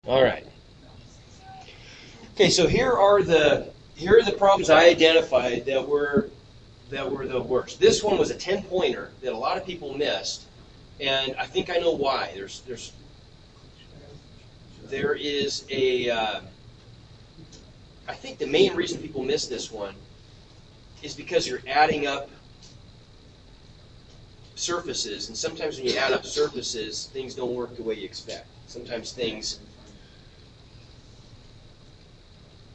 All right. Okay, so here are the problems I identified that were the worst. This one was a 10-pointer that a lot of people missed, and I think I know why. There is a I think the main reason people miss this one is because you're adding up surfaces, and sometimes when you add up surfaces, things don't work the way you expect. Sometimes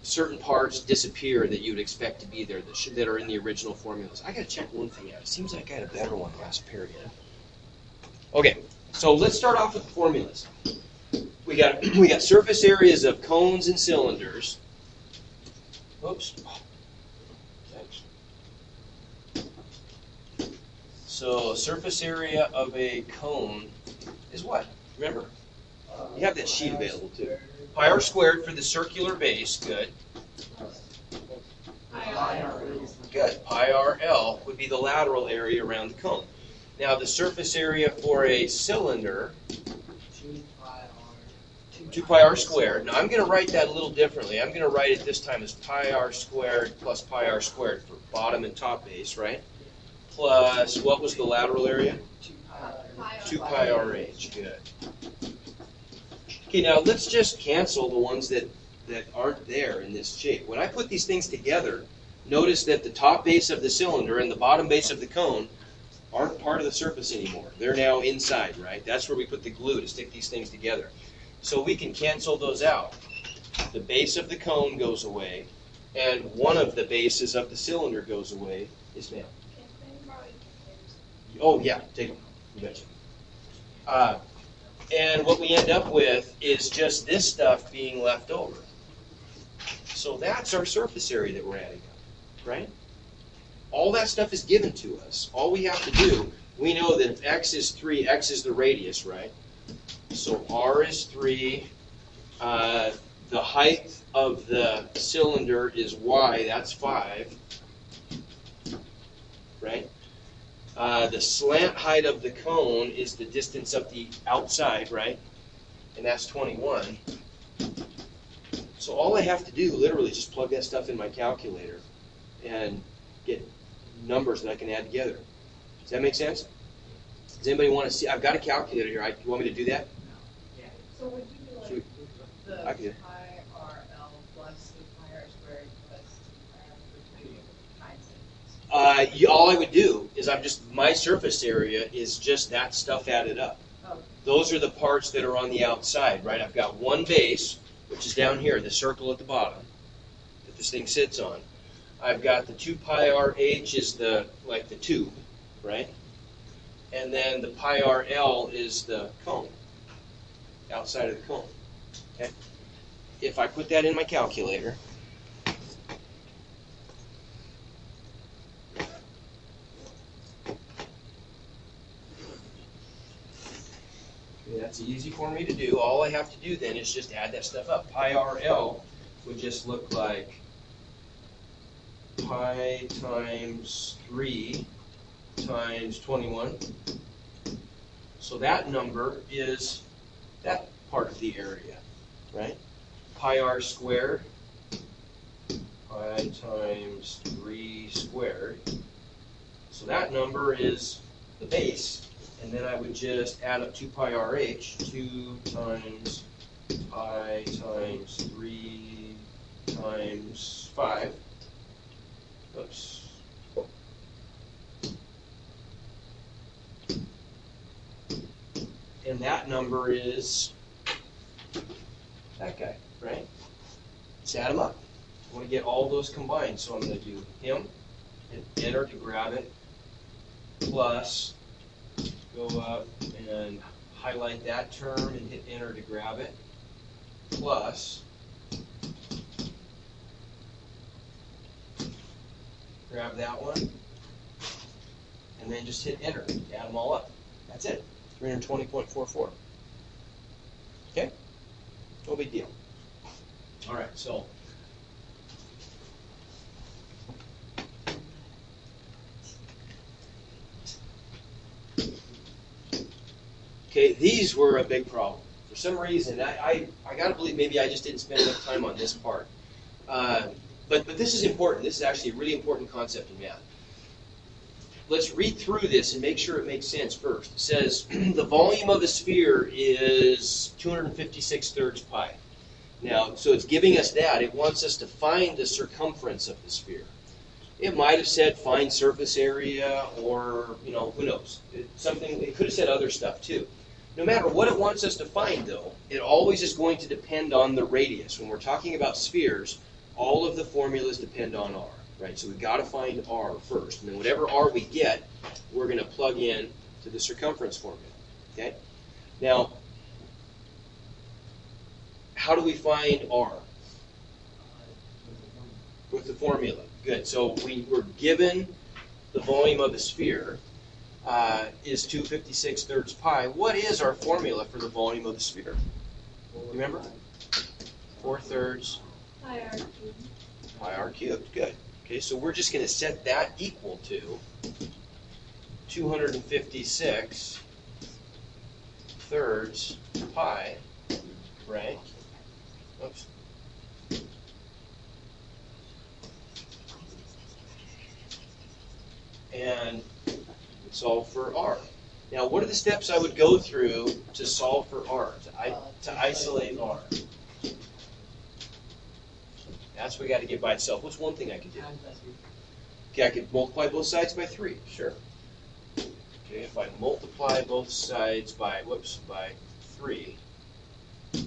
certain parts disappear that you would expect to be there that are in the original formulas. I got to check one thing out. It seems like I had a better one last period. Okay, so let's start off with the formulas. We got surface areas of cones and cylinders. Oops. So surface area of a cone is what? Remember, you have that sheet available too. Pi r squared for the circular base, good. Good. Pi r L would be the lateral area around the cone. Now the surface area for a cylinder, 2 pi r squared. Now I'm going to write that a little differently. I'm going to write it this time as pi r squared plus pi r squared for bottom and top base, right? Plus, what was the lateral area? 2 pi r h. Good. Okay, now let's just cancel the ones that aren't there in this shape. When I put these things together, notice that the top base of the cylinder and the bottom base of the cone aren't part of the surface anymore. They're now inside, right? That's where we put the glue to stick these things together. So we can cancel those out. The base of the cone goes away, and one of the bases of the cylinder goes away. Yes, ma'am. Oh, yeah, take them. You betcha. And what we end up with is just this stuff being left over. So that's our surface area that we're adding up, right? All that stuff is given to us. All we have to do, we know that if x is 3, x is the radius, right? So r is 3. The height of the cylinder is y, that's 5, right? The slant height of the cone is the distance of the outside, right? And that's 21. So all I have to do, literally, is just plug that stuff in my calculator and get numbers that I can add together. Does that make sense? Does anybody want to see? I've got a calculator here. You want me to do that? Yeah. So would you do like the pi r L plus the pi r squared plus times it? All I would do is my surface area is just that stuff added up. Oh. Those are the parts that are on the outside, right? I've got one base, which is down here, the circle at the bottom that this thing sits on. I've got the 2 pi r h is the tube, right? And then the pi r L is the cone, outside of the cone. Okay. If I put that in my calculator, that's easy for me to do. All I have to do then is just add that stuff up. Pi r L would just look like pi times 3 times 21. So that number is that part of the area, right? Pi r squared, pi times 3 squared. So that number is the base. And then I would just add up 2 pi r h, 2 times pi times 3 times 5. Oops. And that number is that guy, right? Let's add them up. I want to get all those combined, so I'm going to do him, hit enter to grab it, plus go up and highlight that term and hit enter to grab it, plus grab that one, and then just hit enter to add them all up. That's it, 320.44. Okay? No big deal. All right, so okay, these were a big problem for some reason, I got to believe maybe I just didn't spend enough time on this part. But this is important. This is actually a really important concept in math. Let's read through this and make sure it makes sense first. It says the volume of the sphere is 256 thirds pi. Now, so it's giving us that. It wants us to find the circumference of the sphere. It might have said find surface area, or, you know, who knows. It could have said other stuff too. No matter what it wants us to find, though, it always is going to depend on the radius. When we're talking about spheres, all of the formulas depend on r, right? So we've got to find r first. And then whatever r we get, we're going to plug in to the circumference formula, okay? Now, how do we find r? With the formula. Good. So we were given the volume of the sphere is 256 thirds pi. What is our formula for the volume of the sphere? Remember? 4 thirds Pi r cubed. Pi r cubed. Good. Okay, so we're just going to set that equal to 256 thirds pi, right? Oops. And solve for r. Now, what are the steps I would go through to solve for r, to isolate r? That's what we got to get by itself. What's one thing I could do? Okay, I could multiply both sides by 3. Sure. Okay, if I multiply both sides by 3, the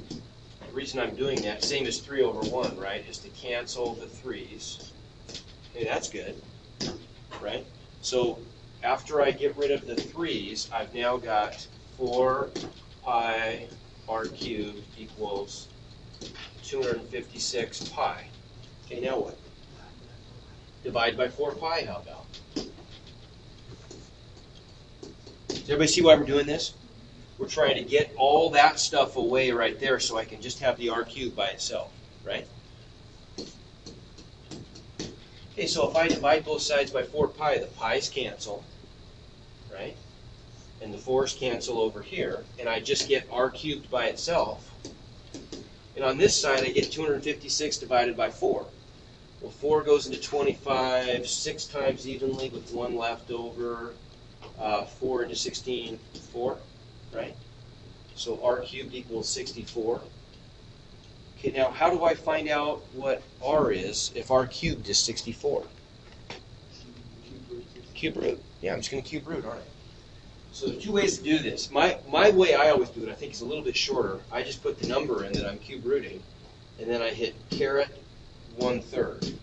reason I'm doing that, same as 3 over 1, right, is to cancel the 3's. Okay, that's good, right? So after I get rid of the 3's, I've now got 4 pi r cubed equals 256 pi. Okay, now what? Divide by 4 pi, how about? Does everybody see why we're doing this? We're trying to get all that stuff away right there so I can just have the r cubed by itself, right? Okay, so if I divide both sides by 4 pi, the pi's cancel, right? And the 4's cancel over here, and I just get r cubed by itself. And on this side, I get 256 divided by 4. Well, 4 goes into 25 6 times evenly with 1 left over. 4 into 16, 4, right? So r cubed equals 64. Okay, now how do I find out what r is if r cubed is 64? Cube root. Yeah, I'm just going to cube root, aren't I? So there's 2 ways to do this. My way I always do it, I think, is a little bit shorter. I just put the number in that I'm cube rooting, and then I hit caret 1/3.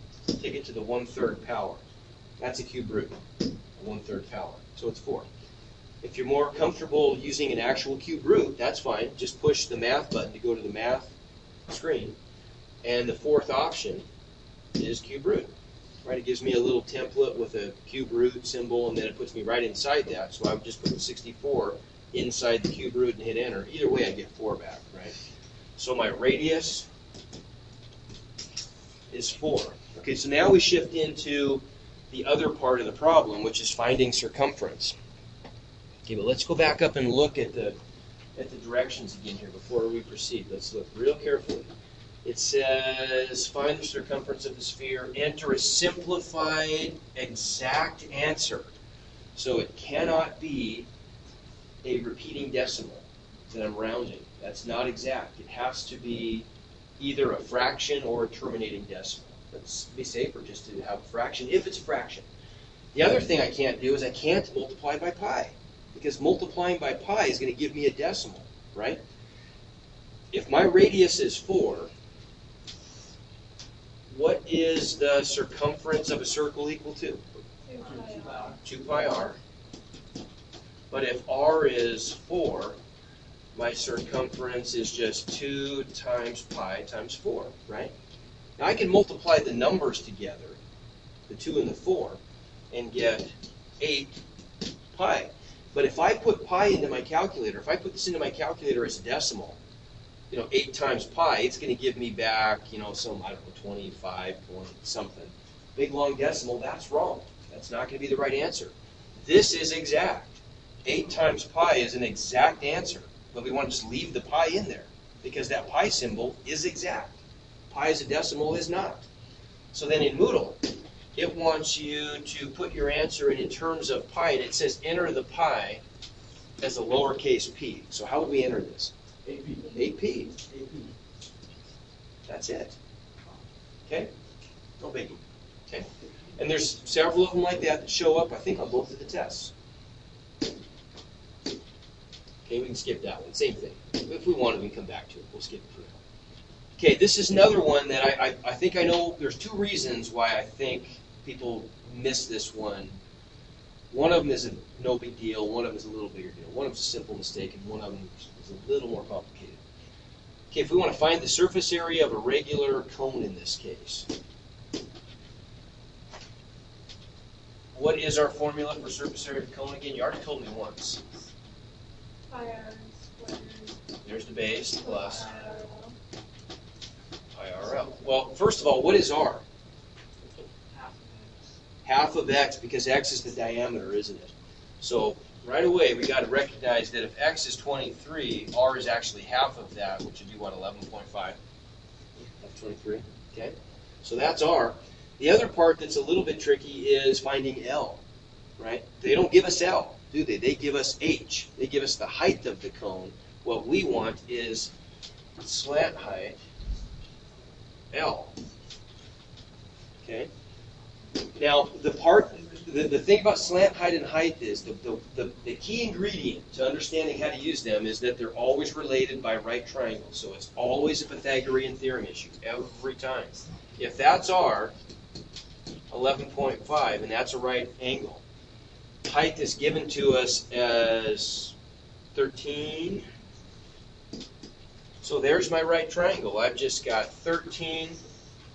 Take it to the 1/3 power. That's a cube root, a 1/3 power. So it's 4. If you're more comfortable using an actual cube root, that's fine. Just push the math button to go to the math screen. And the 4th option is cube root. Right? It gives me a little template with a cube root symbol, and then it puts me right inside that. So I would just put 64 inside the cube root and hit enter. Either way, I get 4 back, right? So my radius is 4. Okay, so now we shift into the other part of the problem, which is finding circumference. Okay, but let's go back up and look at the directions again here before we proceed. Let's look real carefully. It says, find the circumference of the sphere, enter a simplified exact answer. So it cannot be a repeating decimal that I'm rounding. That's not exact. It has to be either a fraction or a terminating decimal. Let's be safer just to have a fraction, if it's a fraction. The other thing I can't do is I can't multiply by pi, because multiplying by pi is going to give me a decimal, right? If my radius is 4, what is the circumference of a circle equal to? 2 pi r. But if r is 4, my circumference is just 2 times pi times 4, right? Now I can multiply the numbers together, the 2 and the 4, and get 8 pi. But if I put pi into my calculator, if I put this into my calculator as a decimal, 8 times pi, it's going to give me back, some, 25 point something. Big long decimal, that's wrong. That's not going to be the right answer. This is exact. 8 times pi is an exact answer. but we want to just leave the pi in there because that pi symbol is exact. Pi as a decimal is not. So then in Moodle, it wants you to put your answer in terms of pi, and it says enter the pi as a lowercase p. So how would we enter this? AP. That's it. Okay? No biggie. Okay? And there's several of them like that that show up, I think, on both of the tests. Okay, we can skip that one. Same thing. If we want to, we can come back to it. We'll skip it for now. Okay, this is another one that I think I know. There's two reasons why I think people miss this one. One of them is a no big deal. One of them is a little bigger deal. One of them is a simple mistake, and one of them is a little more complicated. Okay, if we want to find the surface area of a regular cone in this case, what is our formula for surface area of a cone again? You already told me once. Pi r squared. There's the base plus pi RL. Well, first of all, what is R? Half of x, because x is the diameter, isn't it? So right away, we got to recognize that if x is 23, r is actually half of that, which would be what, 11.5? That's 23. Okay, so that's r. The other part that's a little bit tricky is finding L, right? They don't give us L, do they? They give us H. They give us the height of the cone. What we want is slant height, L. Okay? Now, the thing about slant height and height is the key ingredient to understanding how to use them is that they're always related by right triangles. So it's always a Pythagorean theorem issue, every time. If that's R, 11.5, and that's a right angle. Height is given to us as 13. So there's my right triangle. I've just got 13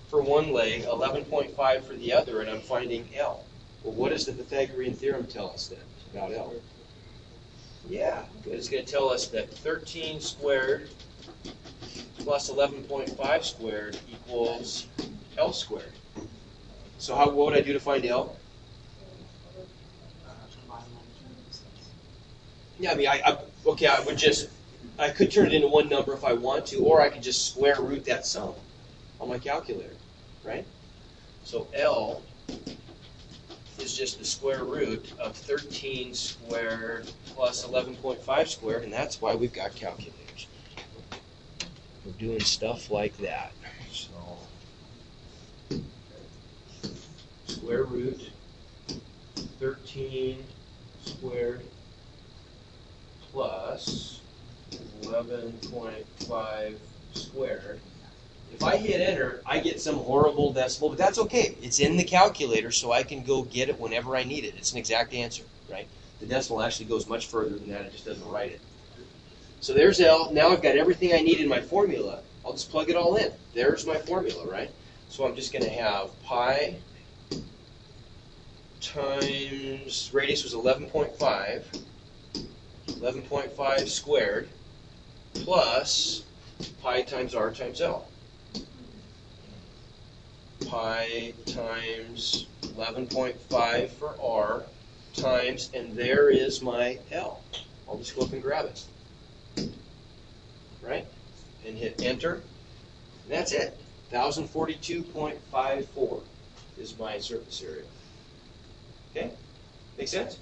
for one leg, 11.5 for the other, and I'm finding L. Well, what does the Pythagorean theorem tell us then about L? Yeah, good. It's going to tell us that 13 squared plus 11.5 squared equals L squared. So what would I do to find L? Yeah, I mean, I could turn it into one number if I want to, or I could just square root that sum on my calculator, right? So L is just the square root of 13 squared plus 11.5 squared, and that's why we've got calculators. We're doing stuff like that. So square root 13 squared plus 11.5 squared. If I hit enter, I get some horrible decimal, but that's okay. It's in the calculator, so I can go get it whenever I need it. It's an exact answer, right? The decimal actually goes much further than that. It just doesn't write it. So there's L. Now I've got everything I need in my formula. I'll just plug it all in. There's my formula, right? So I'm just going to have pi times, radius was 11.5, 11.5 squared, plus pi times r times L. Pi times 11.5 for r times, and there is my L. I'll just go up and grab it. Right? And hit enter. And that's it. 1042.54 is my surface area. Okay? Make sense?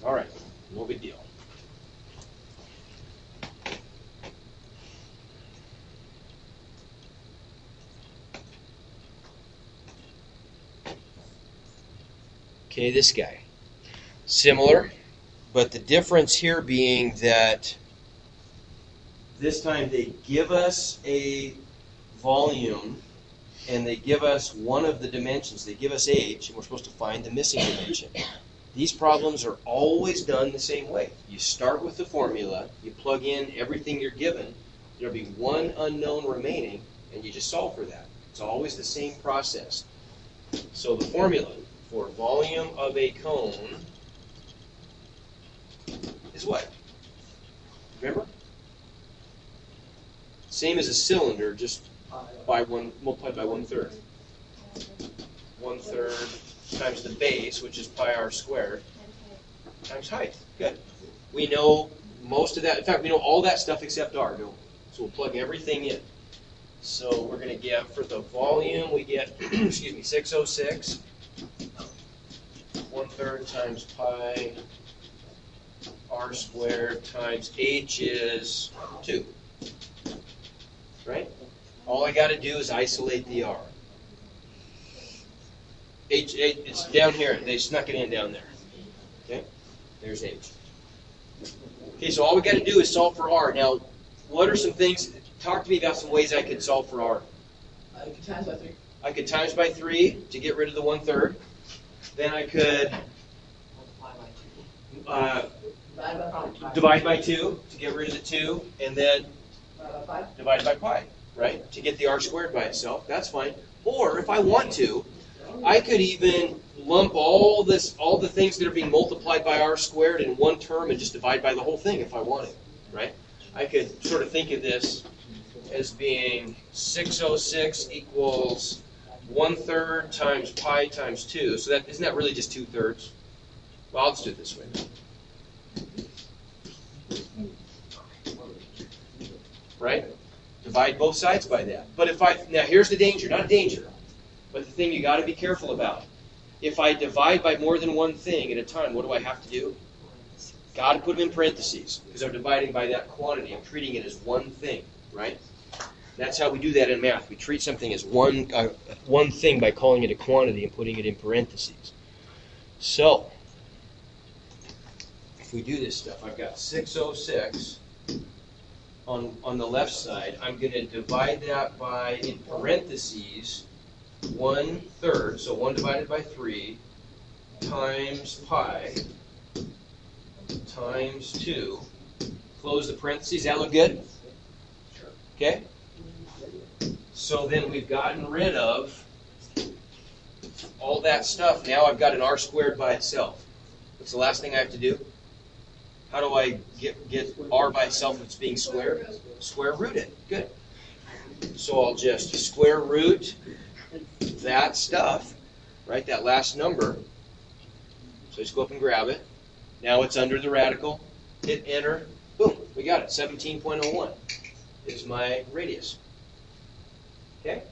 All right. No big deal. Okay, this guy. Similar, but the difference here being that this time they give us a volume and they give us one of the dimensions. They give us h, and we're supposed to find the missing dimension. These problems are always done the same way. You start with the formula, you plug in everything you're given, there'll be one unknown remaining, and you just solve for that. It's always the same process. So the formula for volume of a cone is what? Remember? Same as a cylinder, just multiplied by 1/3. 1/3 times the base, which is pi r squared, times height. Good. We know most of that. In fact, we know all that stuff except R, don't we? So we'll plug everything in. So we're going to get, for the volume, we get, excuse me, 606, 1/3 times pi r squared times h is 2. Right? All I got to do is isolate the r. H, it's down here. They snuck it in down there. Okay? There's h. Okay, so all we got to do is solve for r. Now, what are some things? Talk to me about some ways I could solve for r. You can times by 3. I could times by 3 to get rid of the 1/3. Then I could divide by 2 to get rid of the 2, and then divide by pi, right? To get the r squared by itself. That's fine. Or if I want to, I could even lump all the things that are being multiplied by r squared in one term and just divide by the whole thing if I wanted, right? I could sort of think of this as being 606 equals 1/3 times pi times 2. So that isn't that really just 2/3? Well, I'll just do it this way. Right? Divide both sides by that. But now here's the danger, not a danger, but the thing you got to be careful about. If I divide by more than one thing at a time, what do I have to do? Got to put them in parentheses because I'm dividing by that quantity. I'm treating it as one thing, right? That's how we do that in math. We treat something as one thing by calling it a quantity and putting it in parentheses. So, if we do this stuff, I've got 606 on the left side. I'm going to divide that by, in parentheses, 1/3, so 1 divided by 3, times pi, times 2. Close the parentheses. That look good? Okay? So then we've gotten rid of all that stuff. Now I've got an r squared by itself. What's the last thing I have to do? How do I get r by itself if it's being squared? Square root it. Good. So I'll just square root that stuff, right? That last number. So just go up and grab it. Now it's under the radical. Hit enter. Boom. We got it. 17.01 is my radius. Okay?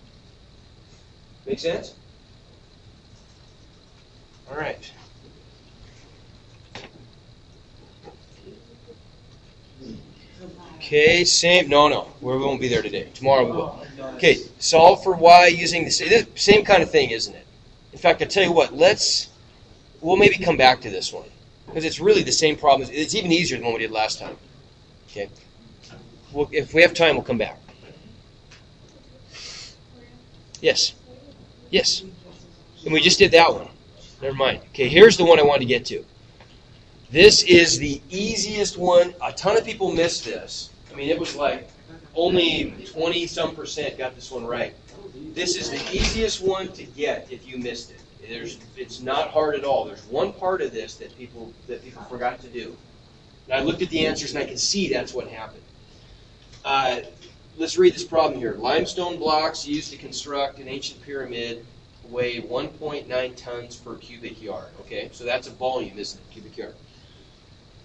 Make sense? All right. Okay, same. No. We won't be there today. Tomorrow we will. Okay, solve for y using the same kind of thing, isn't it? In fact, I tell you what. We'll maybe come back to this one because it's really the same problem. It's even easier than what we did last time. Okay. If we have time, we'll come back. Yes. And we just did that one. Never mind. Okay, here's the one I wanted to get to. This is the easiest one. A ton of people miss this. I mean, it was like only 20-some% got this one right. This is the easiest one to get if you missed it. It's not hard at all. There's one part of this that people forgot to do. And I looked at the answers and I can see that's what happened. Let's read this problem here. Limestone blocks used to construct an ancient pyramid weigh 1.9 tons per cubic yard. Okay, so that's a volume, isn't it? Cubic yard.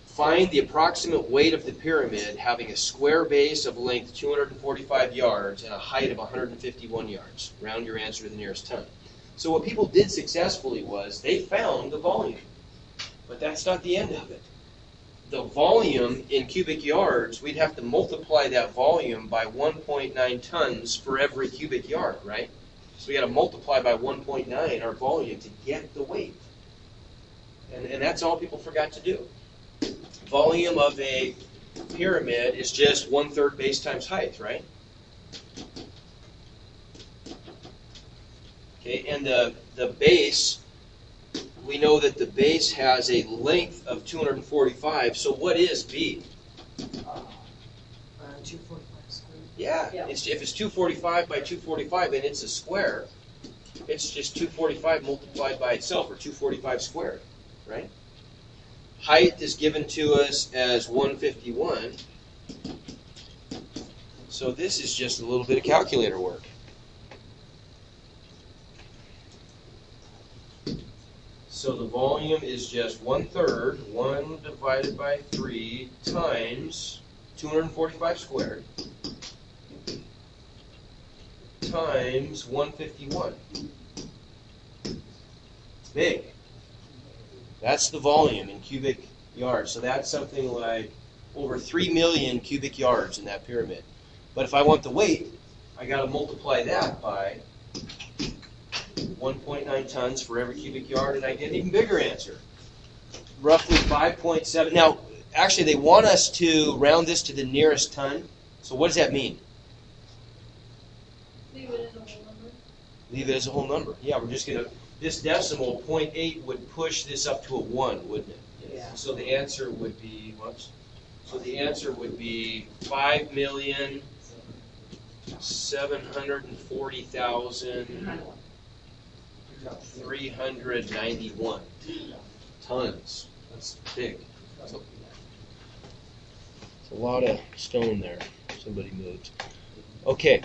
Find the approximate weight of the pyramid having a square base of length 245 yards and a height of 151 yards. Round your answer to the nearest ton. So what people did successfully was they found the volume. But that's not the end of it. The volume in cubic yards, we'd have to multiply that volume by 1.9 tons for every cubic yard, right? So we got to multiply by 1.9 our volume to get the weight. And that's all people forgot to do. Volume of a pyramid is just 1/3 base times height, right? Okay, and the base, we know that the base has a length of 245, so what is B? 245 squared. Yeah. If it's 245 by 245 and it's a square, it's just 245 multiplied by itself, or 245 squared, right? Height is given to us as 151. So this is just a little bit of calculator work. So the volume is just 1/3, 1 divided by 3 times 245 squared times 151. It's big. That's the volume in cubic yards. So that's something like over 3 million cubic yards in that pyramid. But if I want the weight, I got to multiply that by 1.9 tons for every cubic yard, and I get an even bigger answer. Roughly 5.7. Now, actually, they want us to round this to the nearest ton. So what does that mean? Leave it as a whole number. Leave it as a whole number. Yeah, we're just going to, this decimal, 0.8, would push this up to a 1, wouldn't it? Yeah. So the answer would be, whoops. So the answer would be 5,740,391 tons. That's big. That's a lot of stone there. Somebody moved. Okay.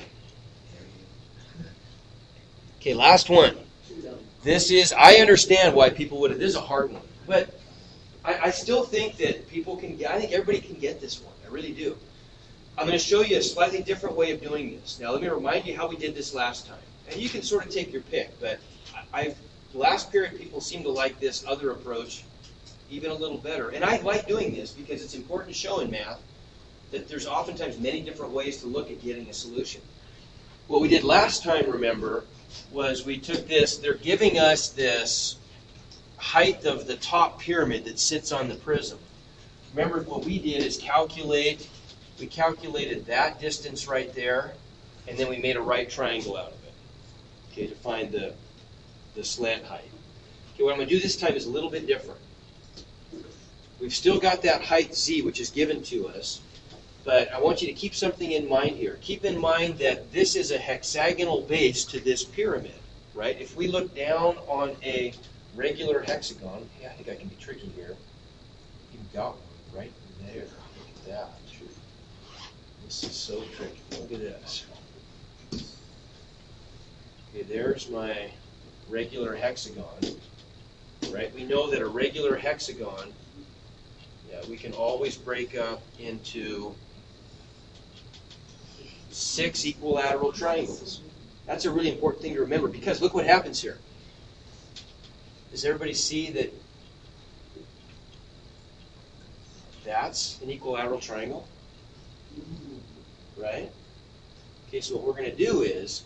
Okay, last one. This is, I understand why people would, this is a hard one, but I still think that people can, I think everybody can get this one. I really do. I'm going to show you a slightly different way of doing this. Now, let me remind you how we did this last time. And you can sort of take your pick, but the last period people seem to like this other approach even a little better. And I like doing this because it's important to show in math that there's oftentimes many different ways to look at getting a solution. What we did last time, remember, was we took this, they're giving us this height of the top pyramid that sits on the prism. Remember, what we did is we calculated that distance right there, and then we made a right triangle out of it, okay, to find the slant height. Okay, what I'm going to do this time is a little bit different. We've still got that height z, which is given to us, but I want you to keep something in mind here. Keep in mind that this is a hexagonal base to this pyramid, right? If we look down on a regular hexagon, hey, I think I can be tricky here. You've got one right there. Look at that. This is so tricky. Look at this. Okay, there's my regular hexagon, right? We know that a regular hexagon, we can always break up into 6 equilateral triangles. That's a really important thing to remember because look what happens here. Does everybody see that that's an equilateral triangle? Right? Okay, so what we're going to do is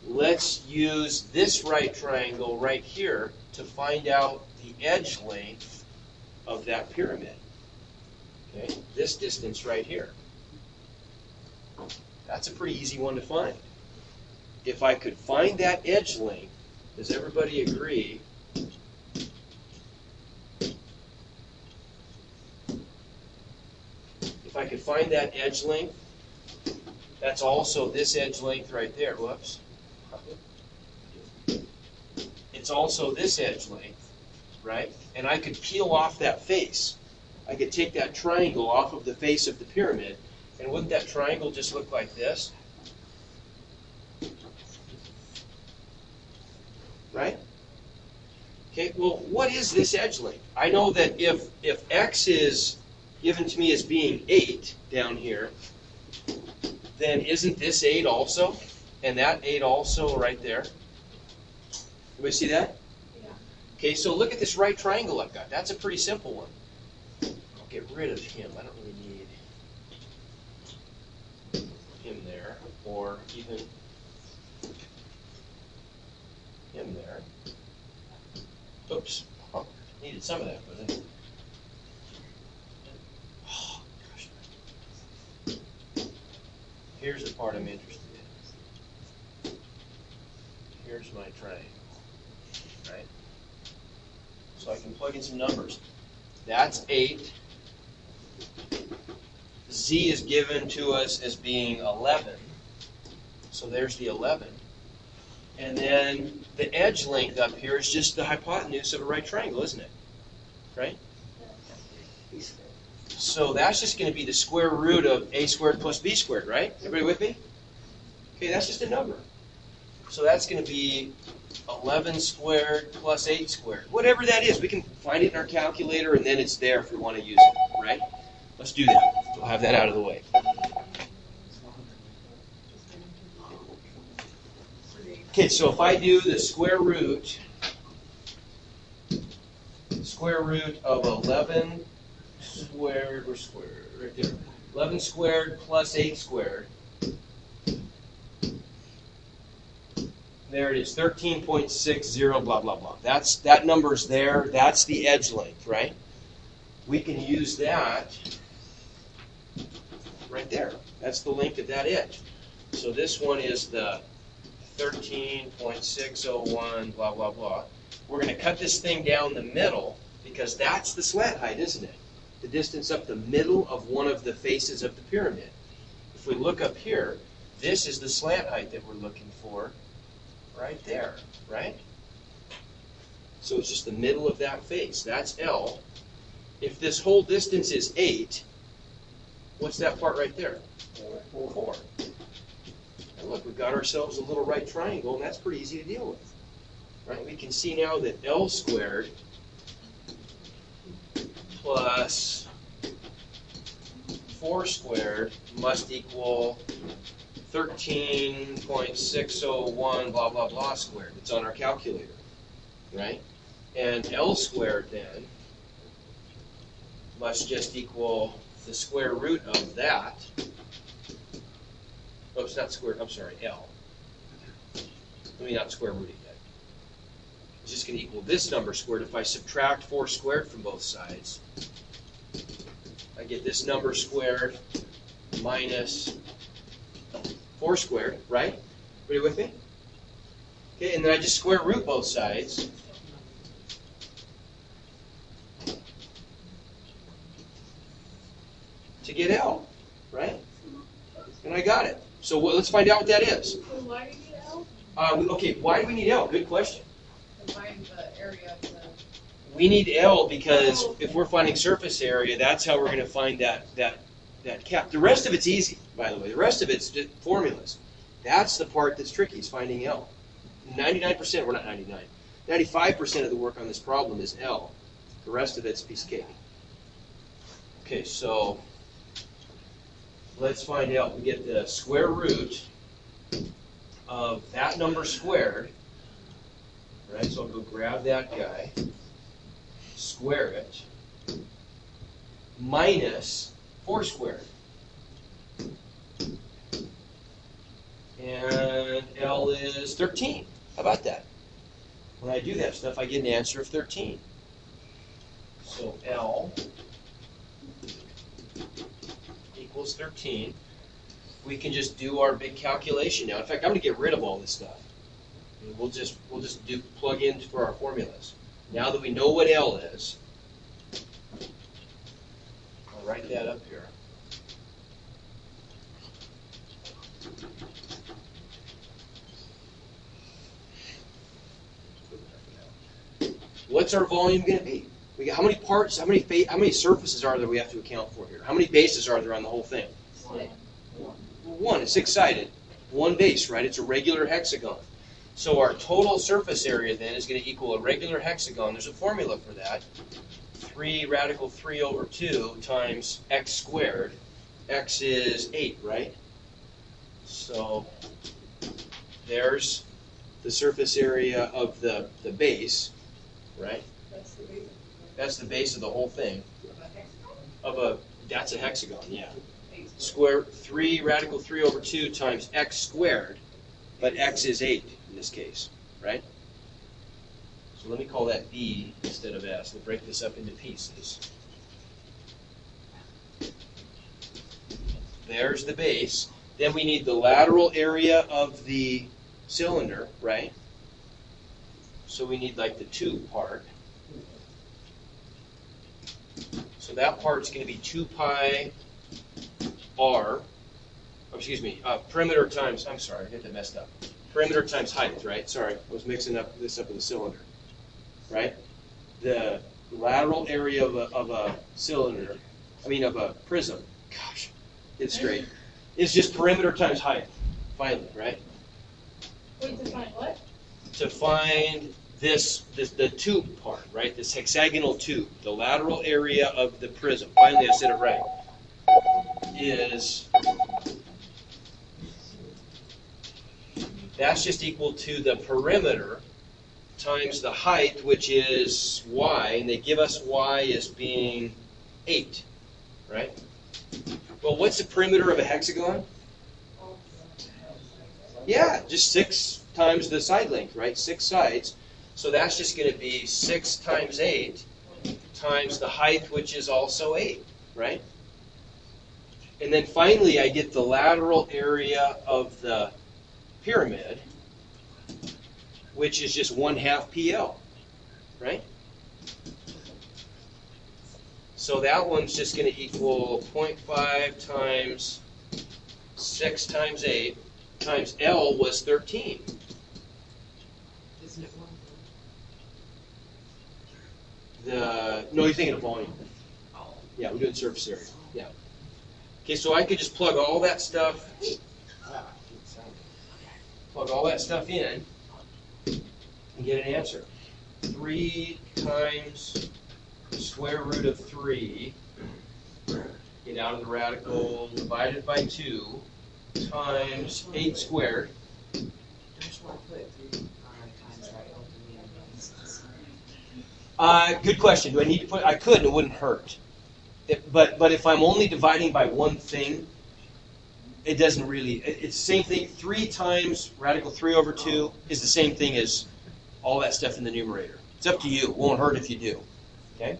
let's use this right triangle right here to find out the edge length of that pyramid. Okay, this distance right here. That's a pretty easy one to find. If I could find that edge length, does everybody agree? If I could find that edge length, that's also this edge length right there. Whoops. It's also this edge length, right? And I could peel off that face. I could take that triangle off of the face of the pyramid, and wouldn't that triangle just look like this? Right? Okay, well, what is this edge length? I know that if x is given to me as being 8 down here, then isn't this 8 also? And that 8 also right there? Everybody see that? Yeah. Okay, so look at this right triangle I've got. That's a pretty simple one. I'll get rid of him. I don't really need him there, or even him there. Oops. Oh, needed some of that, but oh, gosh. Here's the part I'm interested in. Here's my triangle, right? So I can plug in some numbers. That's 8. Z is given to us as being 11. So there's the 11. And then the edge length up here is just the hypotenuse of a right triangle, isn't it? Right? So that's just going to be the square root of a squared plus b squared, right? Everybody with me? Okay, that's just a number. So that's going to be 11 squared plus 8 squared. Whatever that is, we can find it in our calculator, and then it's there if we want to use it, right? Let's do that. We'll have that out of the way. Okay, so if I do the square root of 11 squared, where's squared? Right there. 11 squared plus 8 squared. There it is, 13.60, blah, blah, blah. That number's there. That's the edge length, right? We can use that right there. That's the length of that edge. So this one is the 13.601, blah, blah, blah. We're going to cut this thing down the middle because that's the slant height, isn't it? The distance up the middle of one of the faces of the pyramid. If we look up here, this is the slant height that we're looking for right there, right? So it's just the middle of that face. That's L. If this whole distance is 8, what's that part right there? 4. And look, we've got ourselves a little right triangle, and that's pretty easy to deal with. Right? We can see now that L squared plus 4 squared must equal 13.601 blah, blah, blah squared. It's on our calculator, right? And L squared then must just equal the square root of that. Oh, it's not square, I'm sorry, L. Let me not square root it yet. It's just going to equal this number squared. If I subtract 4 squared from both sides, I get this number squared minus 4 squared, right? Everybody with me? Okay, and then I just square root both sides. To get L, right? And I got it. So let's find out what that is. So why do you need L? Okay, why do we need L? Good question. To find the area of the... We need L because if we're finding surface area, that's how we're going to find that cap. The rest of it's easy, by the way. The rest of it's just formulas. That's the part that's tricky, is finding L. 99%, we're not 99, 95% of the work on this problem is L. The rest of it's piece of cake. Okay, so let's find out. We get the square root of that number squared. Right, so I'll go grab that guy, square it, minus 4 squared. And L is 13. How about that? When I do that stuff, I get an answer of 13. So L equals 13. We can just do our big calculation now. In fact, I'm going to get rid of all this stuff. And we'll just plug in for our formulas. Now that we know what L is, I'll write that up here. What's our volume going to be? We got how many parts? How many surfaces are there we have to account for here? How many bases are there on the whole thing? 1. It's 6-sided. 1 base, right? It's a regular hexagon. So our total surface area then is going to equal a regular hexagon. There's a formula for that. 3 radical 3 over 2 times x squared. X is 8, right? So there's the surface area of the base, right? That's the base. That's the base of the whole thing. Of a hexagon? That's a hexagon, yeah. Square 3 radical 3 over 2 times x squared, but x is 8 in this case, right? So let me call that B instead of S. We'll break this up into pieces. There's the base. Then we need the lateral area of the cylinder, right? So we need like the tube part. So that part's going to be 2 pi r, perimeter times, I'm sorry, I got that messed up. Perimeter times height, right? Sorry, I was mixing this up with a cylinder, right? The lateral area of a cylinder, of a prism, gosh, it's straight. It's just perimeter times height, finally, right? Wait, to find what? To find the tube part, right? This hexagonal tube, the lateral area of the prism. Finally, I said it right. That's just equal to the perimeter times the height, which is y, and they give us y as being 8, right? Well, what's the perimeter of a hexagon? Yeah, just 6 times the side length, right? 6 sides. So that's just going to be 6 times 8 times the height, which is also 8, right? And then finally, I get the lateral area of the pyramid, which is just 1/2 PL, right? So that one's just going to equal 0.5 times 6 times 8 times L was 13. Isn't it 1? No, you're thinking of volume. Yeah, we're doing surface area. Yeah. Okay, so I could just plug all that stuff. Plug all that stuff in and get an answer. 3 times the square root of 3, get out of the radical, divided by 2, times 8 squared. Don't you want to put 3 times right over the end? Good question. Do I need to put? I could, and it wouldn't hurt. But if I'm only dividing by one thing, it doesn't really. It's the same thing. 3 times radical 3 over 2 is the same thing as all that stuff in the numerator. It's up to you. It won't hurt if you do. Okay.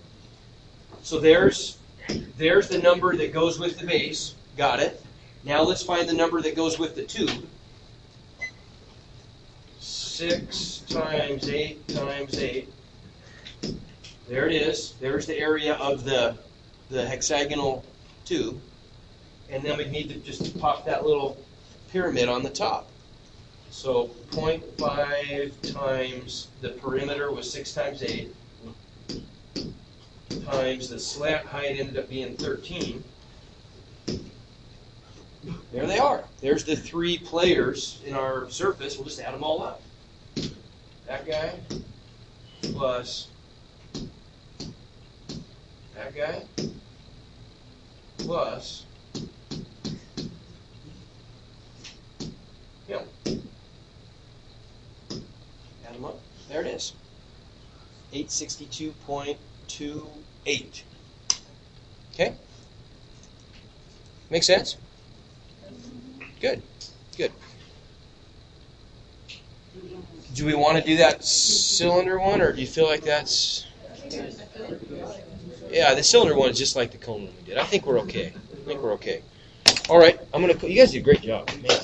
So there's the number that goes with the base. Got it. Now let's find the number that goes with the tube. 6 times 8 times 8. There it is. There's the area of the hexagonal tube. And then we need to just pop that little pyramid on the top. So 0.5 times the perimeter was 6 times 8 times the slant height ended up being 13. There they are. There's the 3 players in our surface. We'll just add them all up. That guy plus that guy plus him. Add them up. There it is. 862.28. Okay? Make sense? Good. Good. Do we want to do that cylinder one, or do you feel like that's... Yeah, the cylinder one is just like the cone one we did. I think we're okay. All right, I'm going to... You guys did a great job. Man.